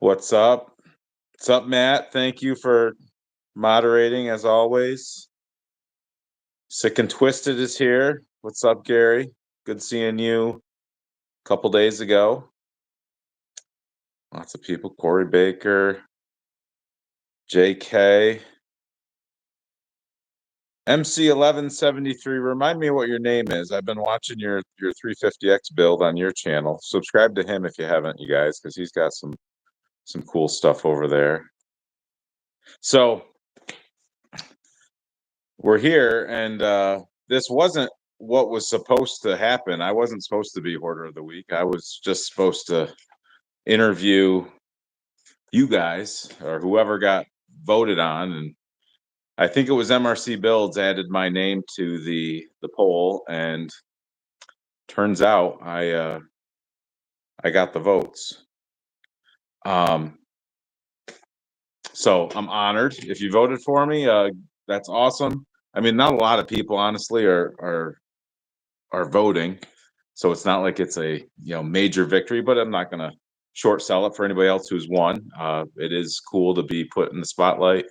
What's up? What's up, Matt? Thank you for moderating as always. Sick and Twisted is here. What's up, Gary? Good seeing you a couple days ago. Lots of people. Corey Baker, JK, MC1173. Remind me what your name is. I've been watching your 350X build on your channel. Subscribe to him if you haven't, you guys, because he's got some cool stuff over there. So we're here, and this wasn't what was supposed to happen. I wasn't supposed to be Hoarder of the Week. I was just supposed to interview you guys or whoever got voted on, and I think it was MRC Builds added my name to the poll, and turns out I got the votes. So I'm honored. If you voted for me, that's awesome. I mean, not a lot of people, honestly, are voting, so it's not like it's a major victory. But I'm not gonna short sell it for anybody else who's won. It is cool to be put in the spotlight.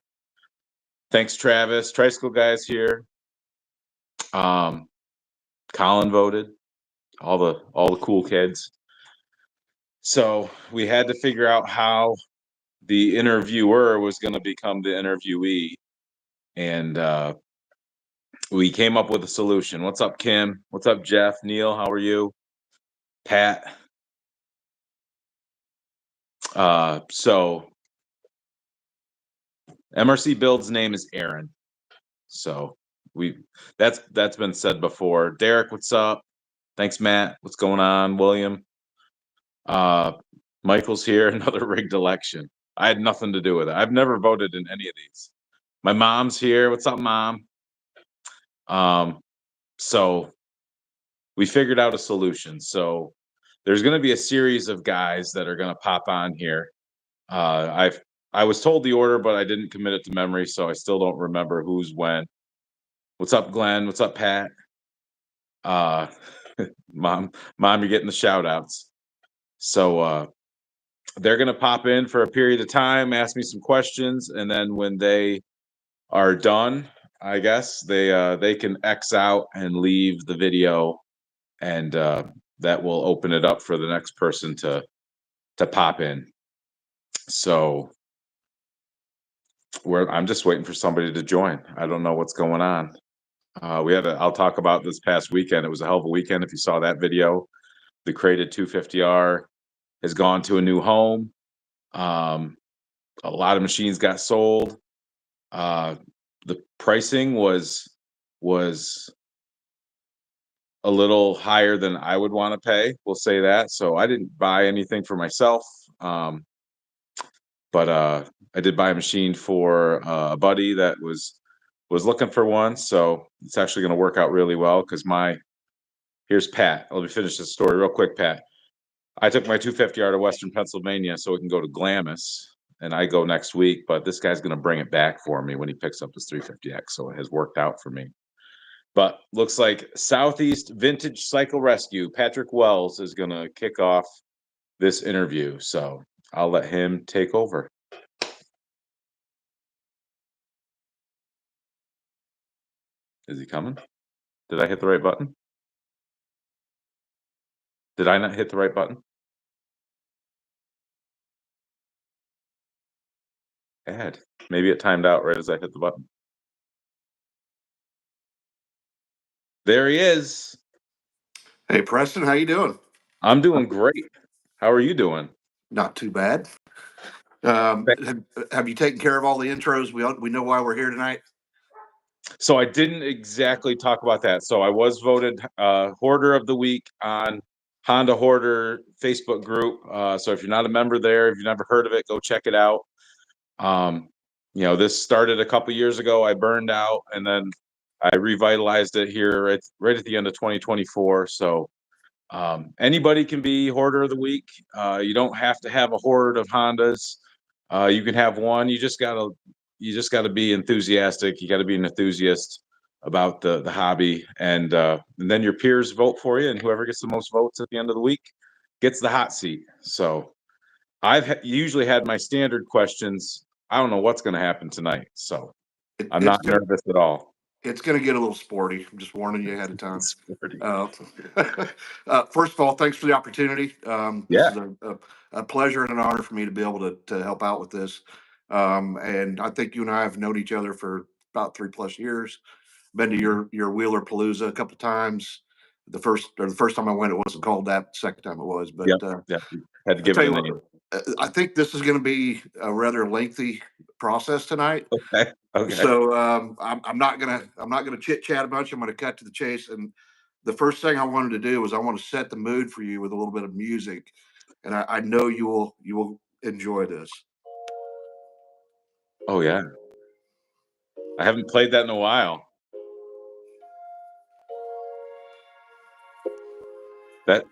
Thanks, Travis. Tricycle guys here. Colin voted. All the cool kids. So we had to figure out how the interviewer was going to become the interviewee, and we came up with a solution. What's up, Kim? What's up, Jeff? Neil, how are you? Pat. So MRC Build's name is Aaron. So that's been said before. Derek, what's up? Thanks, Matt. What's going on? William. Michael's here. Another rigged election. I had nothing to do with it. I've never voted in any of these. My mom's here. What's up, Mom? So we figured out a solution. So there's going to be a series of guys that are going to pop on here. I was told the order, but I didn't commit it to memory, so I still don't remember who's when. What's up, Glenn? What's up, Pat? Mom, you're getting the shout outs. So they're going to pop in for a period of time, ask me some questions, and then when they are done, I guess they can X out and leave the video, and that will open it up for the next person to pop in. So I'm just waiting for somebody to join. I don't know what's going on. I'll talk about this past weekend. It was a hell of a weekend. If you saw that video, the Crated 250R has gone to a new home. A lot of machines got sold. The pricing was a little higher than I would want to pay. We'll say that. So I didn't buy anything for myself. But I did buy a machine for a buddy that was looking for one. So it's actually going to work out really well because here's Pat. Let me finish this story real quick, Pat. I took my 250R to Western Pennsylvania so we can go to Glamis, and I go next week, but this guy's going to bring it back for me when he picks up his 350X. So it has worked out for me. But looks like Southeast Vintage Cycle Rescue, Patrick Wells, is going to kick off this interview. So I'll let him take over. Is he coming? Did I hit the right button? Did I not hit the right button? Add. Maybe it timed out right as I hit the button. There he is. Hey, Preston, how you doing? I'm doing great. How are you doing? Not too bad. Have you taken care of all the intros? We know why we're here tonight. So I didn't exactly talk about that. So I was voted Hoarder of the Week on Honda Hoarder Facebook group. So if you're not a member there, if you've never heard of it, go check it out. This started a couple years ago. I burned out, and then I revitalized it here right at the end of 2024. So anybody can be Hoarder of the Week. You don't have to have a hoard of Hondas. You can have one. You just gotta be enthusiastic. You got to be an enthusiast about the hobby, and then your peers vote for you, and whoever gets the most votes at the end of the week gets the hot seat. So Usually had my standard questions. I don't know what's going to happen tonight, so It, I'm it's not gonna nervous at all. it's gonna get a little sporty. I'm just warning you ahead of time. It's pretty. Uh, First of all, thanks for the opportunity. This Yeah, is a pleasure and an honor for me to be able to help out with this. And I think you and I have known each other for about 3+ years. Been to your Wheeler Palooza a couple times. The first time I went, it wasn't called that. The second time it was, but yep, yep. Had to I give tell it a you what, name. I think this is going to be a rather lengthy process tonight. Okay, okay. So I'm not gonna chit chat a bunch. I'm gonna cut to the chase. And the first thing I wanted to do was I want to set the mood for you with a little bit of music, and I know you will enjoy this. Oh yeah, I haven't played that in a while. That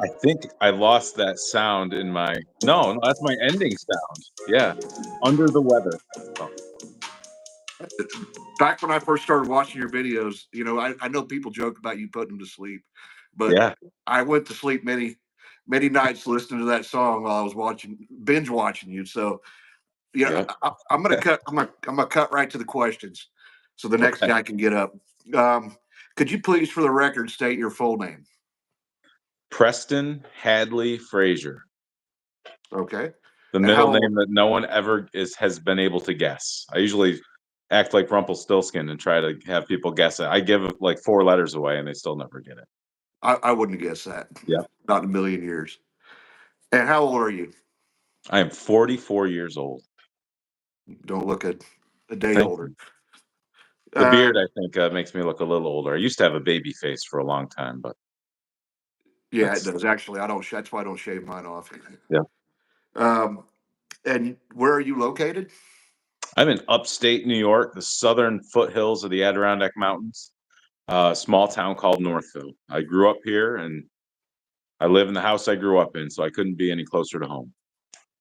I think I lost that sound in my. No, no, that's my ending sound. Yeah, under the weather. Oh, Back when I first started watching your videos, I know people joke about you putting them to sleep, but yeah, I went to sleep many nights listening to that song while I was binge watching you. So yeah. I'm gonna cut. I'm gonna cut right to the questions, so the next Okay. guy can get up. Um, could you please, for the record, state your full name? Preston Hadley Frazier, Okay, the and how middle old? name that no one ever has been able to guess. I usually act like Rumpelstiltskin and try to have people guess it. I give like 4 letters away and they still never get it. I wouldn't guess that. Yeah. Not in a million years. And how old are you? I am 44 years old. Don't look a day Thank older. you. The Uh, beard, I think, makes me look a little older. I used to have a baby face for a long time, but yeah, it that's does. Actually, I don't. That's why I don't shave mine off. yeah. Um, and where are you located? I'm in upstate New York, the southern foothills of the Adirondack Mountains, a small town called Northville. I grew up here and I live in the house I grew up in, so I couldn't be any closer to home.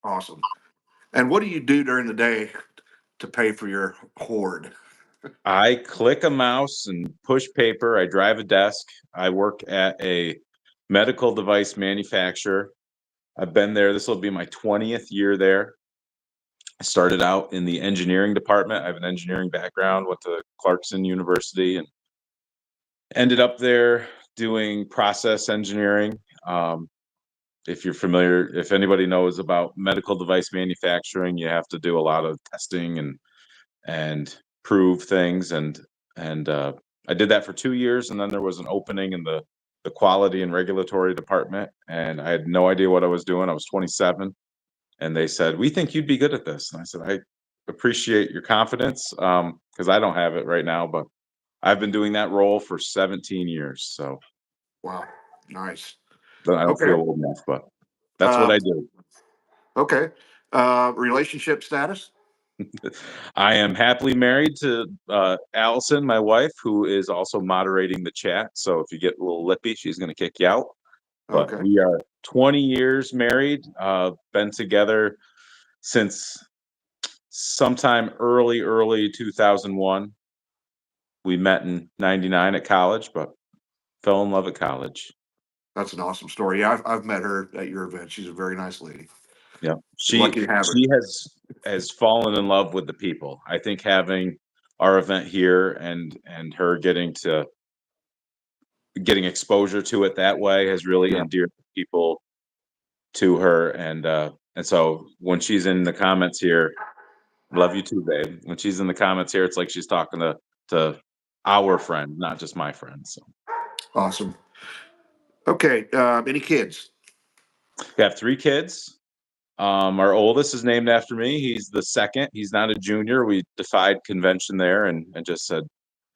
Awesome. And what do you do during the day to pay for your hoard? I click a mouse and push paper. I drive a desk. I work at a medical device manufacturer. I've been there. This will be my 20th year there. I started out in the engineering department. I have an engineering background, went to Clarkson University and ended up there doing process engineering. Um, if you're familiar, if anybody knows about medical device manufacturing, you have to do a lot of testing and prove things and I did that for 2 years and then there was an opening in the quality and regulatory department and I had no idea what I was doing. I was 27 and they said, "We think you'd be good at this." And I said, "I appreciate your confidence because I don't have it right now, but I've been doing that role for 17 years, so Wow, nice. then I don't feel Okay. old enough, but that's what Um, I do. okay. Relationship status? I am happily married to Allison, my wife, who is also moderating the chat. So if you get a little lippy, she's going to kick you out. But Okay. we are 20 years married, been together since sometime early 2001. We met in 99 at college, but fell in love at college. That's an awesome story. Yeah, I've met her at your event. She's a very nice lady. Yeah. You're She lucky to have her. she has fallen in love with the people. I think having our event here and her getting exposure to it that way has really Yeah. endeared people to her and so when she's in the comments here, love you too, babe. When she's in the comments here, it's like she's talking to our friend, not just my friend. So Awesome. Okay. Any kids? we have 3 kids. Our oldest is named after me. He's the second. He's not a junior. We defied convention there and just said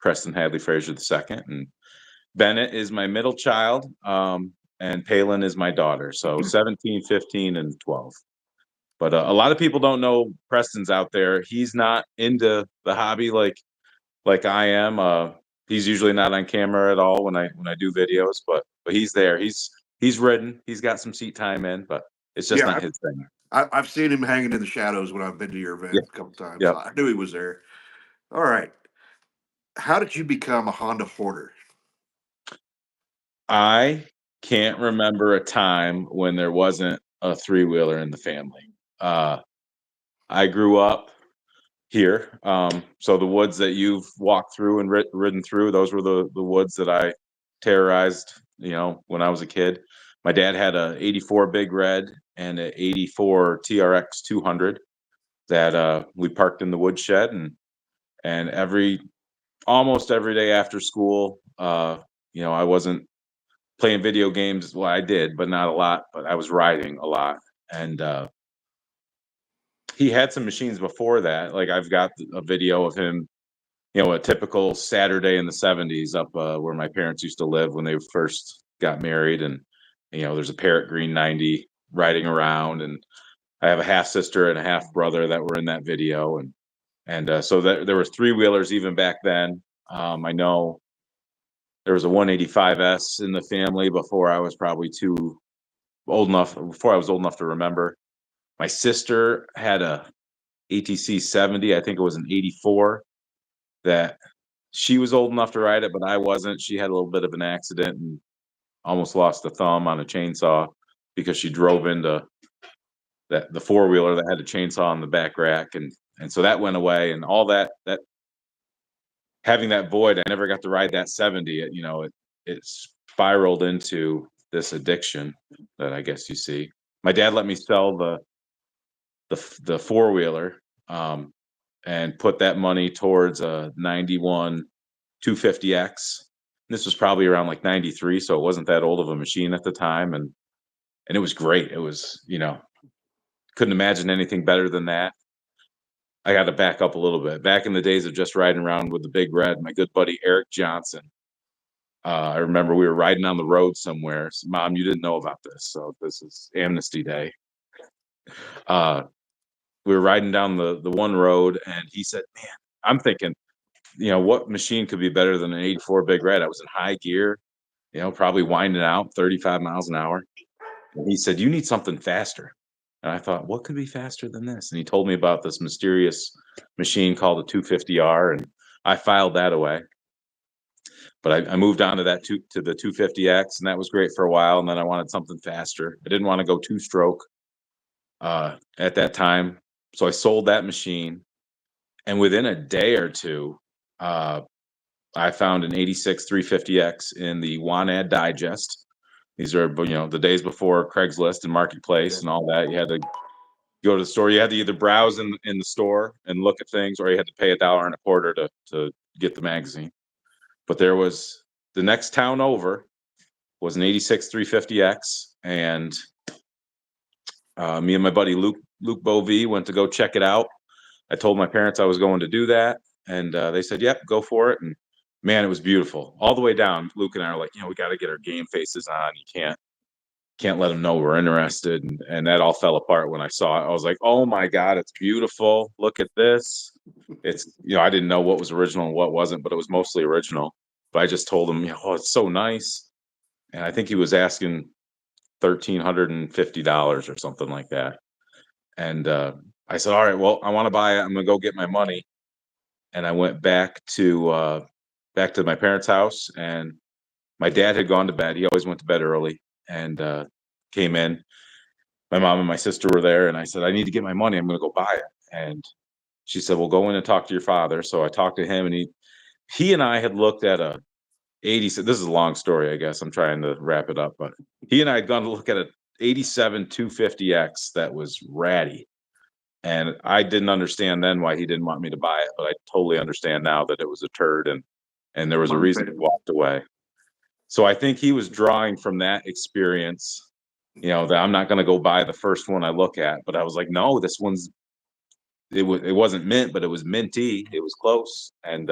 Preston Hadley Frazier the second. And Bennett is my middle child. And Palin is my daughter. So 17, 15, and 12. But a lot of people don't know Preston's out there. He's not into the hobby like I am. He's usually not on camera at all when I do videos, but he's there. He's ridden. He's got some seat time in, but it's just Yeah, not his thing. I've seen him hanging in the shadows when I've been to your Yeah. event a couple times. Yep. I knew he was there. All right. How did you become a Honda hoarder? I can't remember a time when there wasn't a three-wheeler in the family. I grew up here. So the woods that you've walked through and ridden through, those were the woods that I terrorized, when I was a kid. My dad had a 84 Big Red and a 84 TRX 200 that we parked in the woodshed, and almost every day after school, I wasn't playing video games. Well, I did, but not a lot, but I was riding a lot. And he had some machines before that. Like I've got a video of him, a typical Saturday in the 70s up where my parents used to live when they first got married. And, there's a Parrot Green 90 riding around. And I have a half sister and a half brother that were in that video. And so there was three-wheelers even back then. I know there was a 185S in the family before I was probably before I was old enough to remember. My sister had a ATC 70. I think it was an 84 that she was old enough to ride it, but I wasn't. She had a little bit of an accident and almost lost a thumb on a chainsaw because she drove into the four-wheeler that had a chainsaw on the back rack. And so that went away, and all that having that void, I never got to ride that 70. It spiraled into this addiction that I guess you see. My dad let me sell the four-wheeler and put that money towards a 91 250X. This was probably around like 93, so it wasn't that old of a machine at the time, and it was great. It was, couldn't imagine anything better than that. I got to back up a little bit. Back in the days of just riding around with the Big Red, my good buddy Eric Johnson. I remember we were riding on the road somewhere. Mom, you didn't know about this, so this is Amnesty Day. We were riding down the one road, and he said, "Man, I'm thinking, what machine could be better than an 84 Big Red?" I was in high gear, probably winding out 35 miles an hour. And he said, "You need something faster." And I thought, what could be faster than this? And he told me about this mysterious machine called a 250R, and I filed that away. But I moved on to to the 250X, and that was great for a while. And then I wanted something faster. I didn't want to go two-stroke at that time, so I sold that machine. And within a day or two, I found an 86 350X in the Want-Ad Digest. These are, the days before Craigslist and Marketplace and all that. You had to go to the store. You had to either browse in the store and look at things, or you had to pay $1.25 to get the magazine. But there was the next town over was an 86 350X, and me and my buddy Luke Bovee went to go check it out. I told my parents I was going to do that, and they said, "Yep, go for it." And man, it was beautiful all the way down. Luke and I are like, we got to get our game faces on. You can't let them know we're interested, and that all fell apart when I saw it. I was like, "Oh my God, it's beautiful! Look at this!" It's I didn't know what was original and what wasn't, but it was mostly original. But I just told him, "Oh, it's so nice," and I think he was asking $1,350 or something like that. And I said, "All right, well, I want to buy it. I'm gonna go get my money." And I went back to my parents' house, and my dad had gone to bed. He always went to bed early, and came in. My mom and my sister were there, and I said, "I need to get my money. I'm going to go buy it." And she said, "Well, go in and talk to your father." So I talked to him, and he and I had looked at a 87. This is a long story, I guess. I'm trying to wrap it up, but he and I had gone to look at a 87 250X that was ratty. And I didn't understand then why he didn't want me to buy it, but I totally understand now that it was a turd, and there was a reason he walked away. So I think he was drawing from that experience, that I'm not going to go buy the first one I look at. But I was like, no, this one's it wasn't mint, but it was minty. It was close, and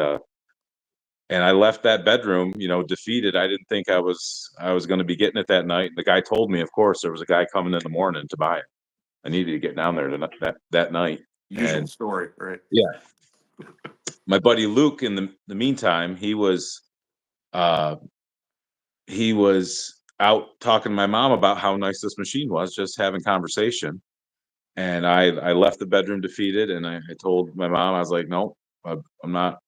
I left that bedroom, defeated. I didn't think I was going to be getting it that night. The guy told me, of course, there was a guy coming in the morning to buy it. I needed to get down there that night. Usual story, right? Yeah. My buddy Luke, in the meantime, he was out talking to my mom about how nice this machine was, just having conversation. And I left the bedroom defeated, and I told my mom, I was like, "No, I'm not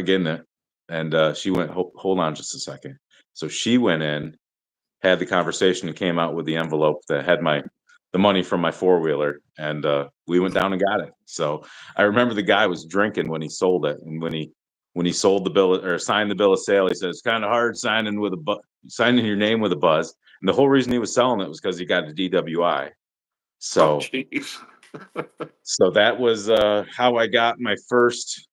getting it." And she went, hold on just a second. So she went in, had the conversation, and came out with the envelope that had my the money from my four-wheeler, and we went down and got it. So I remember the guy was drinking when he sold it, and when he sold the bill or signed the bill of sale, he said it's kind of hard signing your name with a buzz. And the whole reason he was selling it was because he got a DWI. Oh, So jeez. so that was how I got my first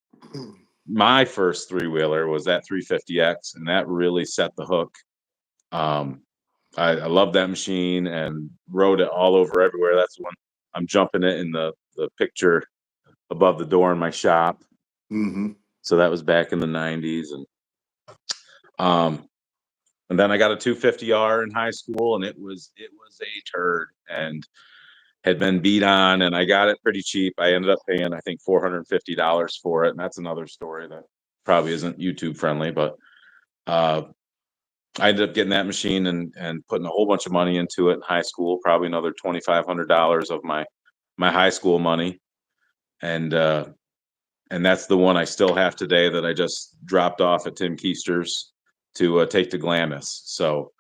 three-wheeler was that 350X, and that really set the hook. I love that machine and rode it all over everywhere. That's when I'm jumping it in the picture above the door in my shop. Mm-hmm. So that was back in the 90s. Um, and then I got a 250R in high school, and it was a turd and had been beat on, and I got it pretty cheap. I ended up paying, I think, $450 for it. And that's another story that probably isn't YouTube friendly, but I ended up getting that machine and putting a whole bunch of money into it in high school, probably another $2,500 of my high school money. And that's the one I still have today that I just dropped off at Tim Keister's to take to Glamis. So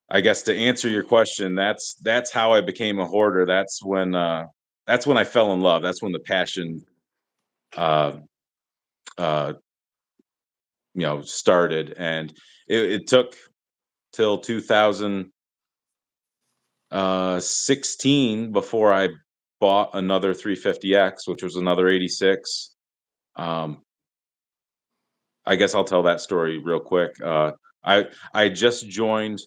I guess to answer your question, that's how I became a hoarder. That's when I fell in love. That's when the passion uh uh started. And it took till 2016 before I bought another 350X, which was another 86. I guess I'll tell that story real quick. I just joined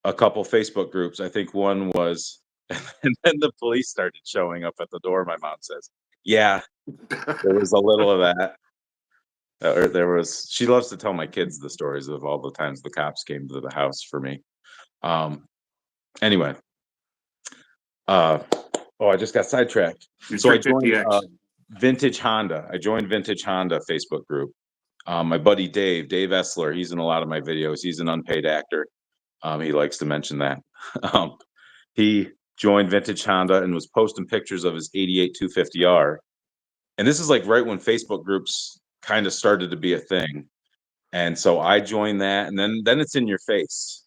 a couple Facebook groups. I think one was, and then the police started showing up at the door. My mom says, "Yeah, there was a little of that." Or there was. She loves to tell my kids the stories of all the times the cops came to the house for me. Anyway, oh, I just got sidetracked. So I joined Vintage Honda. I joined Vintage Honda Facebook group. My buddy Dave Essler, he's in a lot of my videos. He's an unpaid actor. He likes to mention that. He joined Vintage Honda and was posting pictures of his 88 250R. And this is like right when Facebook groups kind of started to be a thing. And so I joined that, and then it's in your face.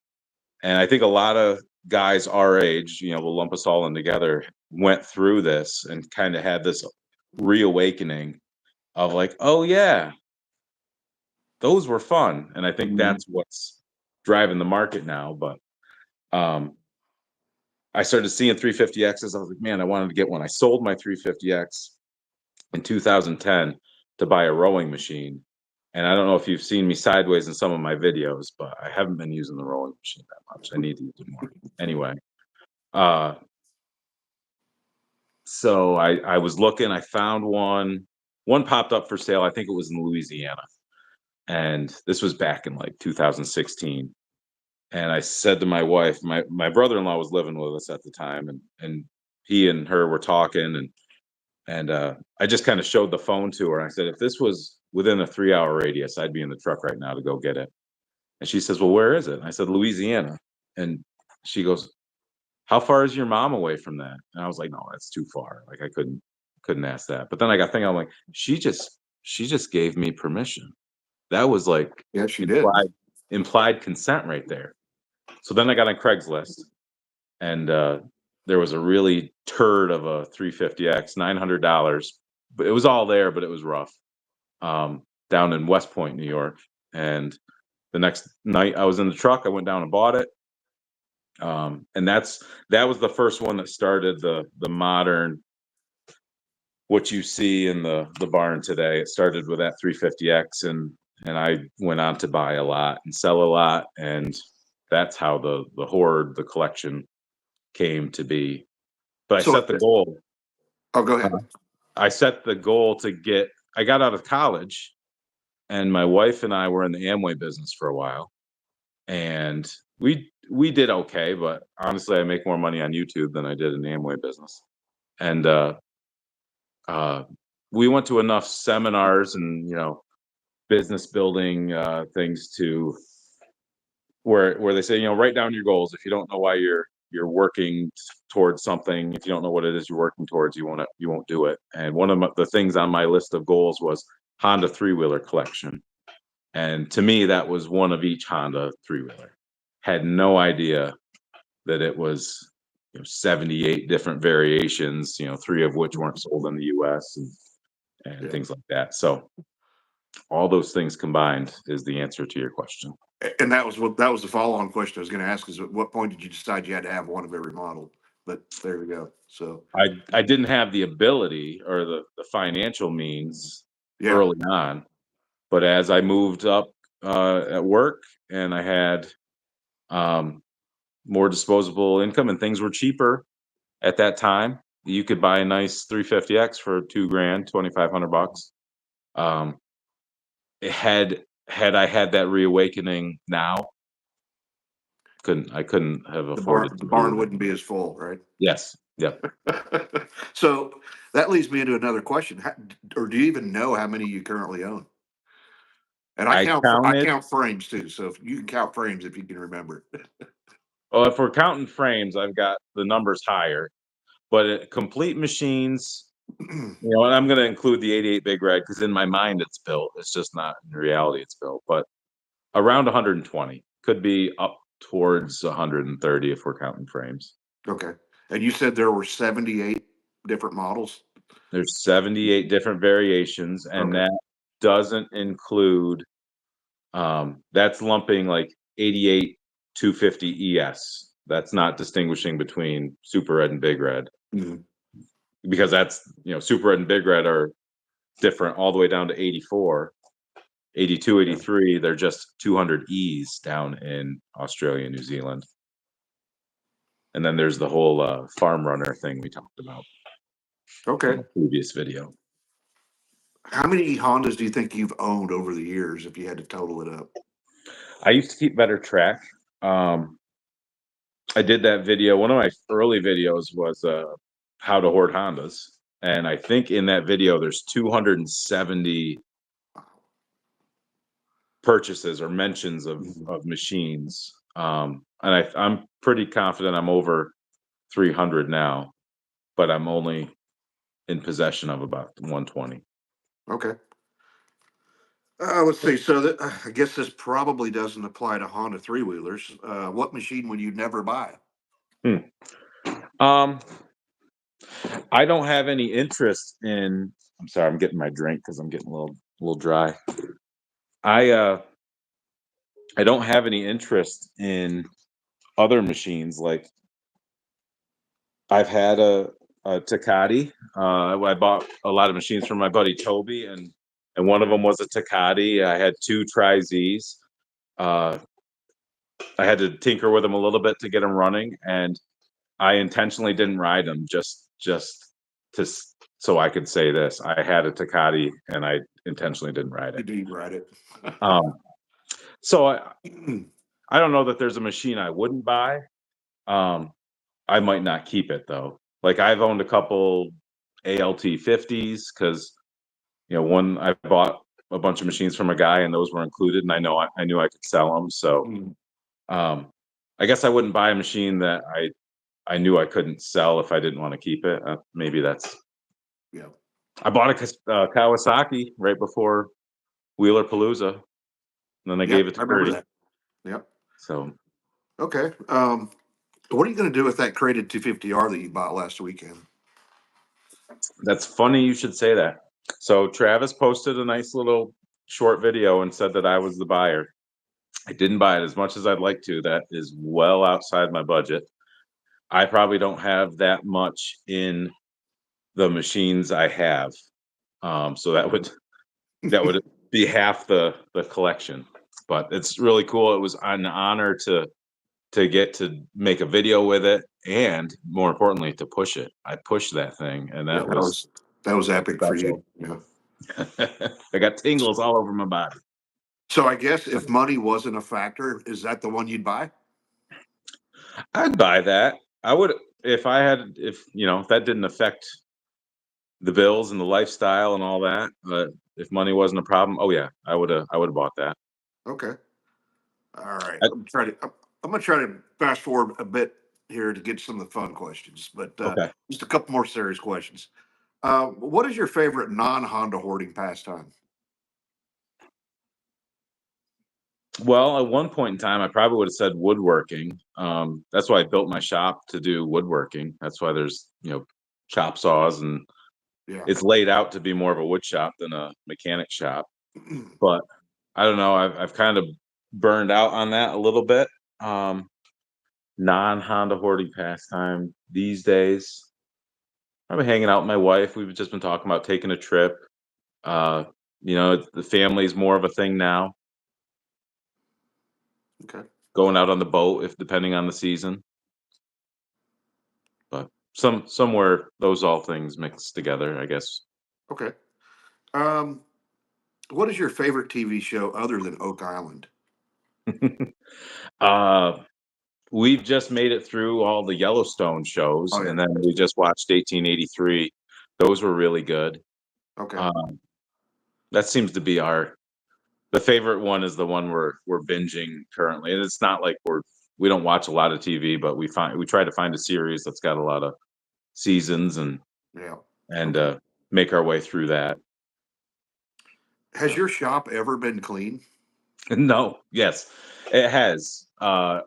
And I think a lot of guys our age, we'll lump us all in together, went through this and kind of had this reawakening of like, oh yeah, those were fun. And I think that's what's driving the market now. But I started seeing 350Xs. I was like, man, I wanted to get one. I sold my 350X in 2010 to buy a rowing machine. And I don't know if you've seen me sideways in some of my videos, but I haven't been using the rowing machine that much. I need to use it more. Anyway, so I was looking, I found one. One popped up for sale. I think it was in Louisiana. And this was back in like 2016. And I said to my wife, my brother-in-law was living with us at the time, and he and her were talking, and I just kind of showed the phone to her. I said, if this was within a 3-hour radius, I'd be in the truck right now to go get it. And she says, well, where is it? And I said, Louisiana. And she goes, how far is your mom away from that? And I was like, no, that's too far. Like I couldn't ask that. But then I got thinking, I'm like, she just gave me permission. That was like Yeah, she did. Implied consent right there. So then I got on Craigslist, and there was a really turd of a 350X, $900. But it was all there, but it was rough. Down in West Point, New York. And the next night I was in the truck, I went down and bought it. And that was the first one that started the modern, what you see in the barn today. It started with that 350X, and I went on to buy a lot and sell a lot, and that's how the hoard, the collection, came to be. But I set the goal. Oh, go ahead. I set the goal I got out of college, and my wife and I were in the Amway business for a while, and we did okay, but honestly, I make more money on YouTube than I did in the Amway business. And we went to enough seminars and business building things to where they say, write down your goals. If you don't know why you're working towards something, if you don't know what it is you're working towards, you won't do it. And one of the things on my list of goals was Honda three-wheeler collection. And to me, that was one of each Honda three-wheeler. Had no idea that it was 78 different variations, 3 of which weren't sold in the US and Yeah. things like that. So all those things combined is the answer to your question. And that was the follow-on question I was going to ask, is at what point did you decide you had to have one of every model? But there we go. So I didn't have the ability or the financial means yeah, early on, but as I moved up at work and I had um, more disposable income and things were cheaper at that time, you could buy a nice 350X for 2 grand, 2,500 bucks. Um, had I had that reawakening now, I couldn't have afforded the to do barn that. wouldn't be as full, right? Yes, yep. So that leads me into another question. Or do you even know how many you currently own? And I I counted. count frames too. So if you can count frames, if you can remember. Well, if we're counting frames, I've got the numbers higher, but complete machines, and I'm going to include the 88 Big Red because in my mind it's built. It's just not in reality it's built, but around 120, could be up towards 130 if we're counting frames. Okay. And you said there were 78 different models. There's 78 different variations, and Okay. that doesn't include that's lumping like 88 250 ES. That's not distinguishing between Super Red and Big Red Mhm. because that's, Super Red and Big Red are different all the way down to 84, 82, Yeah. 83. They're just 200 Es down in Australia and New Zealand. And then there's the whole farm runner thing we talked about in Okay. the previous video. How many Hondas do you think you've owned over the years if you had to total it up? I used to keep better track. Um, I did that video. One of my early videos was how to hoard Hondas. And I think in that video, there's 270 purchases or mentions Mhm. of machines. And I'm pretty confident I'm over 300 now, but I'm only in possession of about 120. Okay. Let's see. So I guess this probably doesn't apply to Honda three wheelers. What machine would you never buy? Hmm. Um, I don't have any interest in. I'm sorry, I'm getting my drink because I'm getting a little dry. I I don't have any interest in other machines. Like I've had a Takati. I bought a lot of machines from my buddy Toby, and one of them was a Takati. I had 2 Tri-Zs. Uh, I had to tinker with them a little bit to get them running, and I intentionally didn't ride them just so I could say this. I had a Takati, and I intentionally didn't ride You it. do ride it. Um, so I don't know that there's a machine I wouldn't buy. Um, I might not keep it though. Like I've owned a couple ALT 50s because one I bought a bunch of machines from a guy and those were included, and I knew I could sell them. So Mm, um, I guess I wouldn't buy a machine that I knew I couldn't sell if I didn't want to keep it. Maybe that's. yeah. I bought a Kawasaki right before Wheeler Palooza, and then I Yeah. gave it to I remember Curdy. that. Yep. So Okay. What are you going to do with that crated 250R that you bought last weekend? that's funny you should say that. So Travis posted a nice little short video and said that I was the buyer. I didn't buy it as much as I'd like to. That is well outside my budget. I probably don't have that much in the machines I have. So that would be half the collection. But it's really cool. It was an honor to get to make a video with it and more importantly to push it. I pushed that thing and Yeah, that was that was epic for you. special. Yeah. I got tingles all over my body. So I guess if money wasn't a factor, is that the one you'd buy? I'd buy that. I would if that didn't affect the bills and the lifestyle and all that. But if money wasn't a problem, oh yeah, I would have bought that. Okay. All right. I, I'm gonna try to fast forward a bit here to get some of the fun questions, but okay. just a couple more serious questions. What is your favorite non-Honda hoarding pastime? Well, at one point in time, I probably would have said woodworking. That's why I built my shop to do woodworking. That's why there's, chop saws, and Yeah. it's laid out to be more of a wood shop than a mechanic shop. But I don't know, I've kind of burned out on that a little bit. Um, Non-Honda hoarding pastime these days. I've been hanging out with my wife. We've just been talking about taking a trip. Uh, the family's more of a thing now, Okay. going out on the boat if depending on the season. But somewhere those all things mixed together, I guess. Okay. Um, what is your favorite TV show other than Oak Island? uh, we've just made it through all the Yellowstone shows, Oh yeah. and then we just watched 1883. Those were really good. Okay. Um, that seems to be the favorite one is the one we're binging currently, and it's not like we don't watch a lot of TV, but we try to find a series that's got a lot of seasons, and Yeah. and Okay. make our way through that. Has your shop ever been clean? No, yes, it has.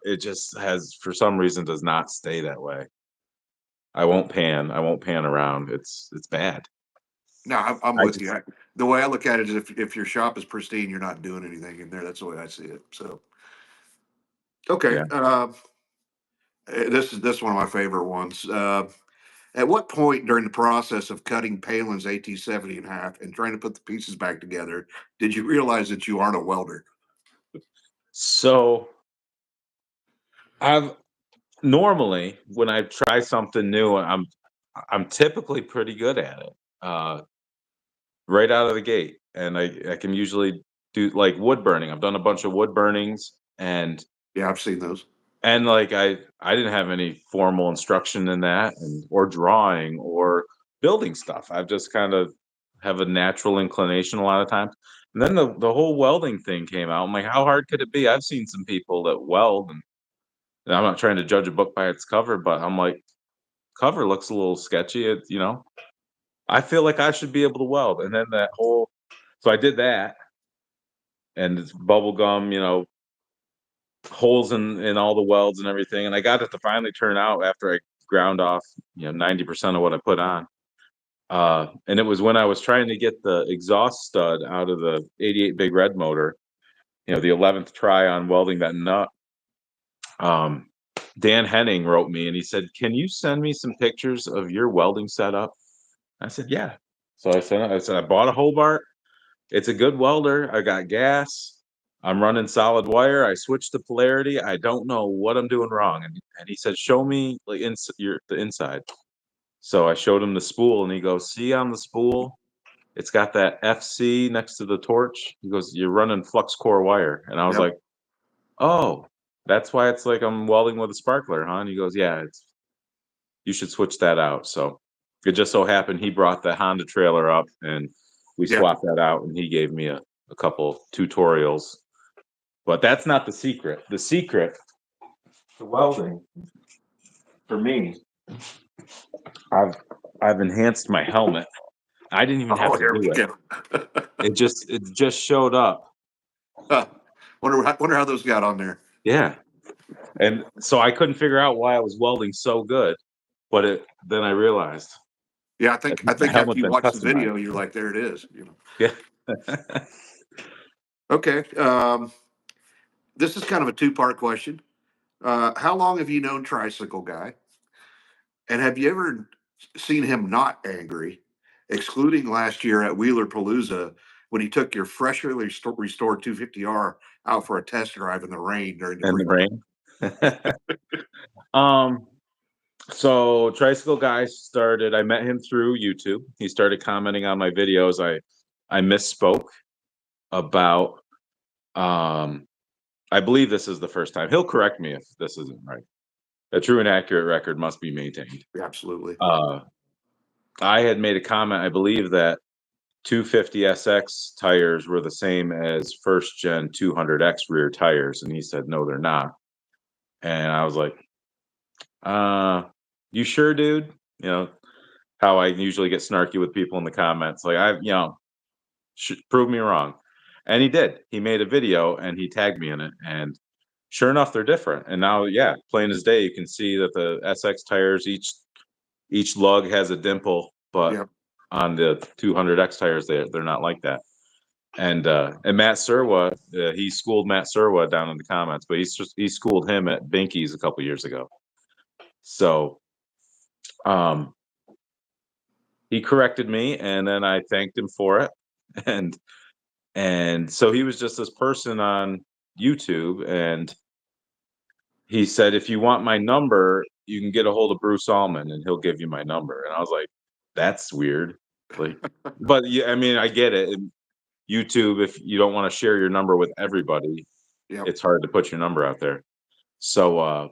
It just has for some reason does not stay that way. I won't pan around. It's bad. No, I'm I with you. just The way I look at it is if your shop is pristine, you're not doing anything in there. That's the way I see it. So okay. Yeah. This is one of my favorite ones. At what point during the process of cutting Palin's AT-70 in half and trying to put the pieces back together did you realize that you aren't a welder? So I've normally when I try something new, I'm typically pretty good at it. Right out of the gate, and I can usually do like wood burning. I've done a bunch of wood burnings, Yeah, I've seen those. like I didn't have any formal instruction in that, and or drawing or building stuff. I've just kind of have a natural inclination a lot of times. And then the whole welding thing came out. I'm like, how hard could it be? I've seen some people that weld, and I'm not trying to judge a book by its cover, but I'm like, cover looks a little sketchy. I feel like I should be able to weld. And then so I did that, and it's bubble gum, holes in all the welds and everything. And I got it to finally turn out after I ground off, 90% of what I put on. And it was when I was trying to get the exhaust stud out of the 88 Big Red motor, the 11th try on welding that nut. Um, Dan Henning wrote me and he said, "Can you send me some pictures of your welding setup?" I said, "Yeah." So I said, "I bought a Hobart. It's a good welder. I got gas. I'm running solid wire. I switched to polarity. I don't know what I'm doing wrong." And he said, "Show me like the inside." So I showed him the spool, and he goes, "See on the spool, it's got that FC next to the torch." He goes, "You're running flux core wire." And I was Yep. like, "Oh, that's why it's like I'm welding with a sparkler, huh?" And he goes, "Yeah, you should switch that out." So it just so happened he brought the Honda trailer up, and we Yeah. swapped that out, and he gave me a couple tutorials. But that's not the secret. The secret to welding for me, I've I've enhanced my helmet. I didn't even have Oh, to here we do it. go. It just showed up. Wonder how those got on there. Yeah. And so I couldn't figure out why I was welding so good, but then I realized Yeah, I that think I the think after helmet's you been watch the customized. video, you're like, there it is. Yeah. Okay. This is kind of a two-part question. How long have you known Tricycle Guy? And have you ever seen him not angry, excluding last year at Wheeler Palooza when he took your freshly restored 250R out for a test drive in the rain during the And the pre? rain. Um, so Tricycle Guy I met him through YouTube. He started commenting on my videos. I misspoke about, I believe this is the first time. He'll correct me if this isn't right. A true and accurate record must be maintained. Absolutely. Uh, I had made a comment, I believe that 250SX tires were the same as first gen 200X rear tires, and he said, "No, they're not." And I was like, "Uh, you sure, dude?" You know how I usually get snarky with people in the comments, like, prove me wrong. And he did. He made a video and he tagged me in it. And sure enough, they're different. And now, yeah, plain as day, you can see that the SX tires, each lug has a dimple, but Yep. on the 200X tires, they're not like that. And Matt Serwa, he schooled Matt Serwa down in the comments, but he schooled him at Binky's a couple years ago. So he corrected me, and then I thanked him for it. And so he was just this person on YouTube, and he said, if you want my number, you can get a hold of Bruce Allman and he'll give you my number. And I was like, that's weird. Like, but yeah, I mean, I get it. YouTube, if you don't want to share your number with everybody, Yep. it's hard to put your number out there. So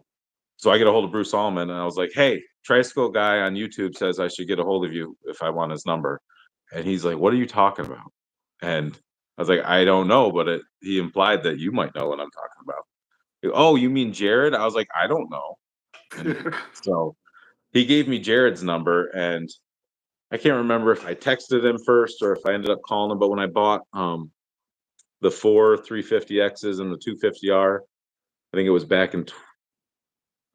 so I get a hold of Bruce Allman and I was like, hey, Tricycle guy on YouTube says I should get a hold of you if I want his number. And he's like, what are you talking about? And I was like, I don't know, but he implied that you might know what I'm talking about. Oh, you mean Jared? I was like, I don't know. And so he gave me Jared's number, and I can't remember if I texted him first or if I ended up calling him. But when I bought the 350Xs and the 250R, I think it was back in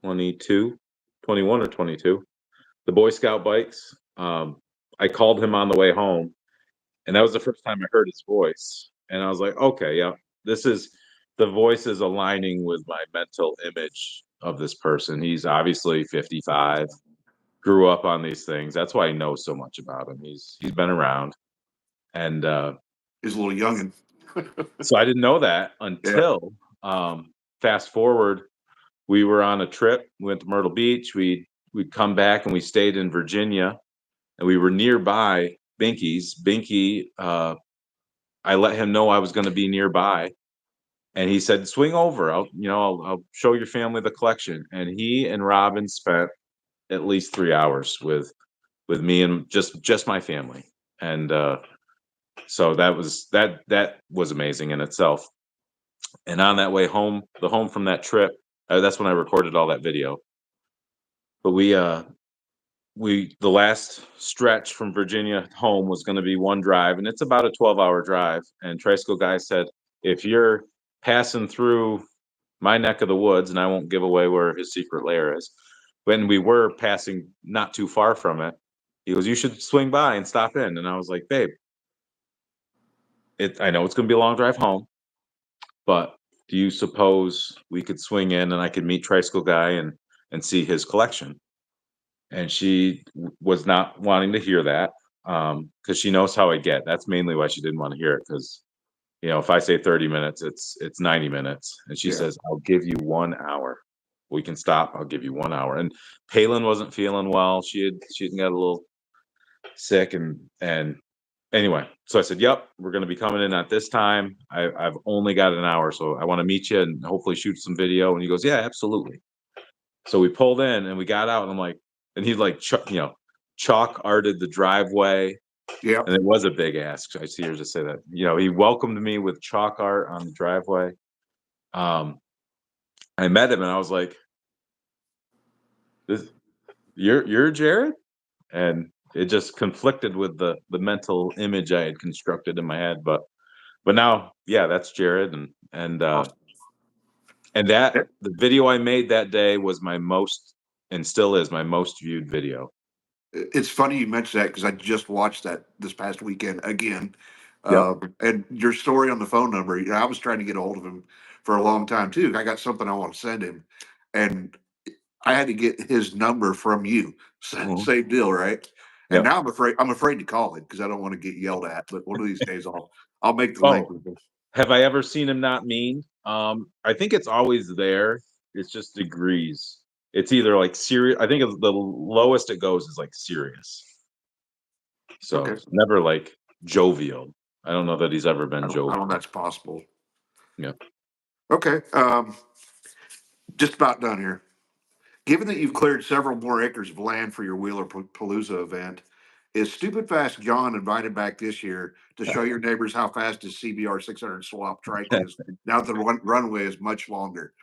21 or 22, the Boy Scout bikes. I called him on the way home, and that was the first time I heard his voice. And I was like, okay, yeah, the voice is aligning with my mental image of this person. He's obviously 55, grew up on these things. That's why I know so much about him. He's been around. And He's a little youngin. so I didn't know that until fast forward, we were on a trip, we went to Myrtle Beach, we'd come back and we stayed in Virginia, and we were nearby Binky's. Binky, I let him know I was going to be nearby, and he said, swing over. I'll show your family the collection. And he and Robin spent at least 3 hours with me and just my family. And so that was amazing in itself. And on that way home, from that trip, that's when I recorded all that video. But the last stretch from Virginia home was going to be one drive, and it's about a 12-hour drive. And Tricycle guy said, if you're passing through my neck of the woods, and I won't give away where his secret lair is, when we were passing not too far from it, he goes, you should swing by and stop in. And I was like, babe, I know it's going to be a long drive home, but do you suppose we could swing in and I could meet Tricycle guy and see his collection? And she was not wanting to hear that, because she knows how I get. That's mainly why she didn't want to hear it, because if I say 30 minutes, it's 90 minutes. And she says, I'll give you 1 hour. We can stop. I'll give you 1 hour. And Palin wasn't feeling well. She had got a little sick, and anyway, so I said, yep, we're going to be coming in at this time. I've only got an hour, so I want to meet you and hopefully shoot some video. And he goes, yeah, absolutely. So we pulled in and we got out, and I'm like, and he's like, chalk arted the driveway. Yeah. And it was a big ask. I see her just say that. He welcomed me with chalk art on the driveway. I met him and I was like, you're Jared? And it just conflicted with the mental image I had constructed in my head. But now, yeah, that's Jared. And Awesome. that the video I made that day was my most, and still is my most viewed video. It's funny you mentioned that, because I just watched that this past weekend again. Yep. And your story on the phone number, I was trying to get a hold of him for a long time too. I got something I want to send him, and I had to get his number from you. Same deal, right? And Yep. now I'm afraid to call him because I don't want to get yelled at. But one of these days I'll make the link with him. Have I ever seen him not mean? I think it's always there. It's just degrees. It's either like serious. I think the lowest it goes is like serious. So Okay. never like jovial. I don't know that he's ever been jovial. I don't know if that's possible. Yeah. Okay. Just about done here. Given that you've cleared several more acres of land for your Wheeler Palooza event, is Stupid Fast John invited back this year to show your neighbors how fast his CBR 600 swap trike is now that the runway is much longer?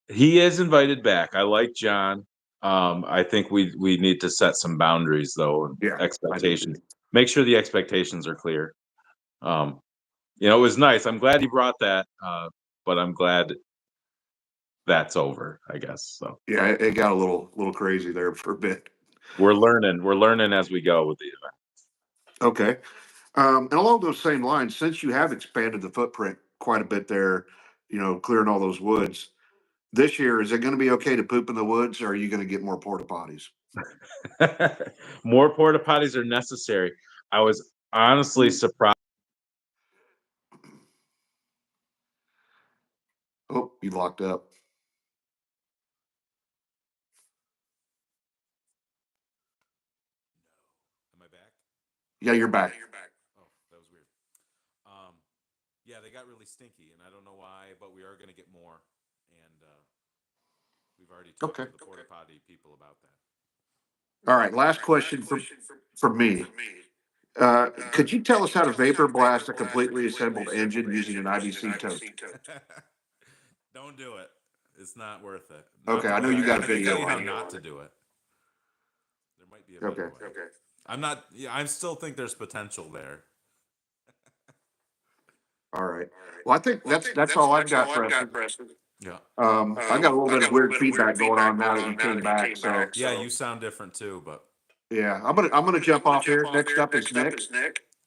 He is invited back. I like John. I think we need to set some boundaries though, and expectations. Make sure the expectations are clear. It was nice. I'm glad you brought that, but I'm glad that's over, I guess. So Yeah, it got a little crazy there for a bit. we're learning as we go with the event. Okay. And along those same lines, since you have expanded the footprint quite a bit there, clearing all those woods this year, is it going to be okay to poop in the woods, or are you going to get more porta potties? More porta potties are necessary. I was honestly surprised. Oh, you locked up. Am I back? Yeah, you're back. Oh, that was weird. Yeah, they got really stinky, and I don't know why, but we are going to get more, and we've already talked Okay. to the porta potty people about that. All right. Last question from me. Could you tell us how to vapor blast a completely assembled engine using an IBC tote? Don't do it. It's not worth it. Okay, I know you got a I can tell video you how on it. not to do it. There might be a better Okay. way. I'm not. Yeah, I still think there's potential there. All right. Well, I think that's all I've got, Preston. Yeah. I got a little bit of weird feedback going on now that you came back. So Yeah, you sound different too, but yeah, I'm gonna jump off here. Next up is Nick.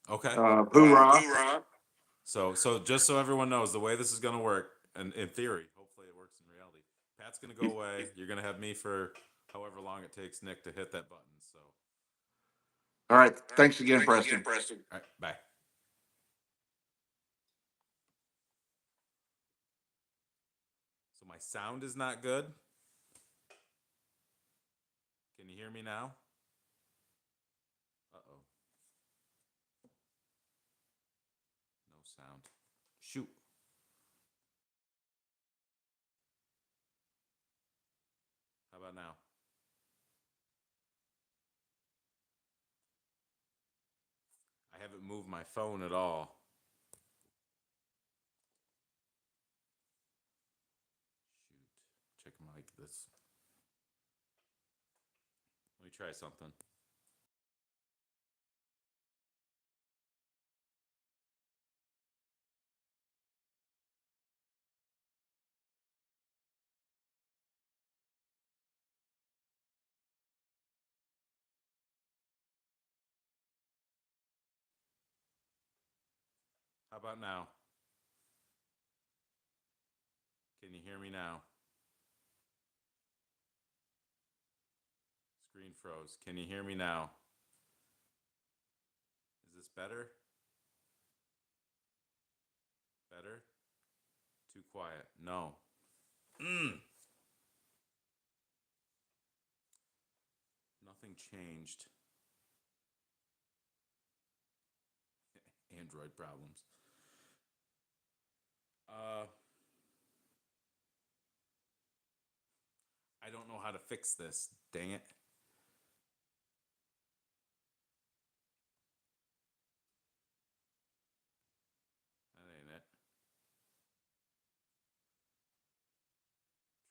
okay. Hoorah! So just so everyone knows, the way this is going to work, and in theory, hopefully it works in reality. Pat's going to go away. You're going to have me for however long it takes Nick to hit that button. So, All right. Thanks again, Preston. all right, bye. So my sound is not good. Can you hear me now? Uh-oh. No sound. Shoot. How about now? I haven't moved my phone at all. Shoot. Check my mic this. Let me try something. How about now? Can you hear me now? Screen froze. Can you hear me now? Is this better? Better? Too quiet. No. Nothing changed. Android problems. I don't know how to fix this. Dang it. That ain't it.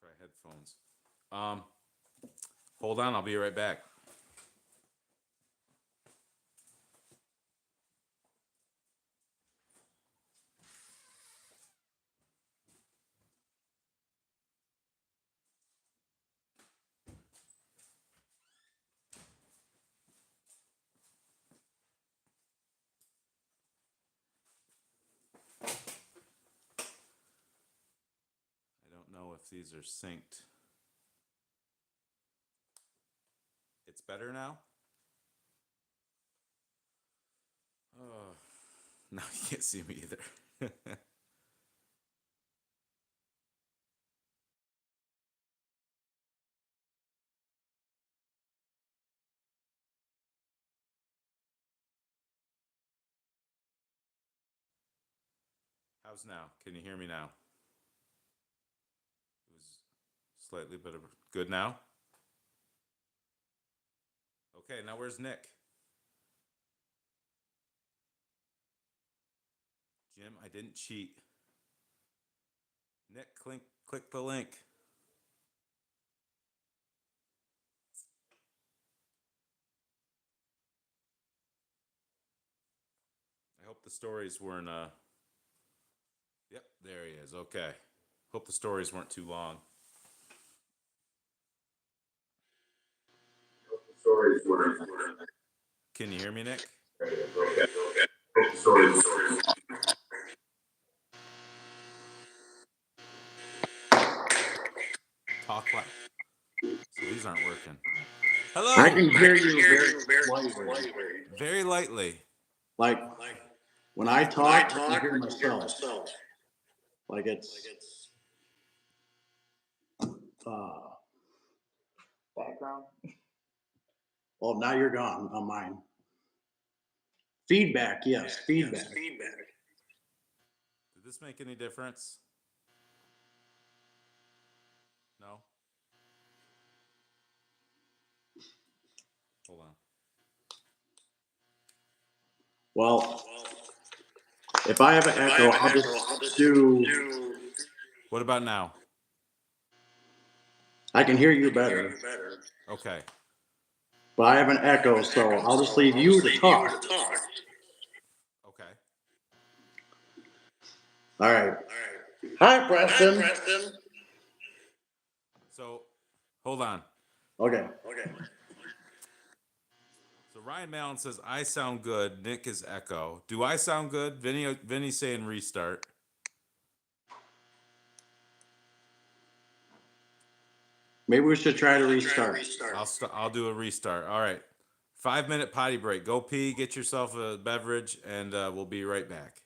Try headphones. Hold on, I'll be right back. I don't know if these are synced. It's better now? Oh, now you can't see me either. How's now? Can you hear me now? It was slightly better. Good now? Okay, now where's Nick? Jim, I didn't cheat. Nick, click the link. I hope the stories weren't Yep, there he is. Okay. Hope the stories weren't too long. Can you hear me, Nick? Talk loud. So these aren't working. Hello. I can hear you very lightly. Very lightly. Like when I talk, I can hear myself. Like it's background. Well, now you're gone on mine. Feedback, yes, feedback. Did this make any difference? No? Hold on. Well, if I have an echo, I'll just do. What about now? I can hear you better, Okay. but I have an echo, so I'll just leave you to talk. Okay. All right. Hi, Preston. So, hold on. Okay. So Ryan Mallon says, I sound good. Nick is echo. Do I sound good? Vinny's saying restart. Maybe we should try to restart. I'll do a restart. All right. 5-minute potty break. Go pee, get yourself a beverage, and we'll be right back.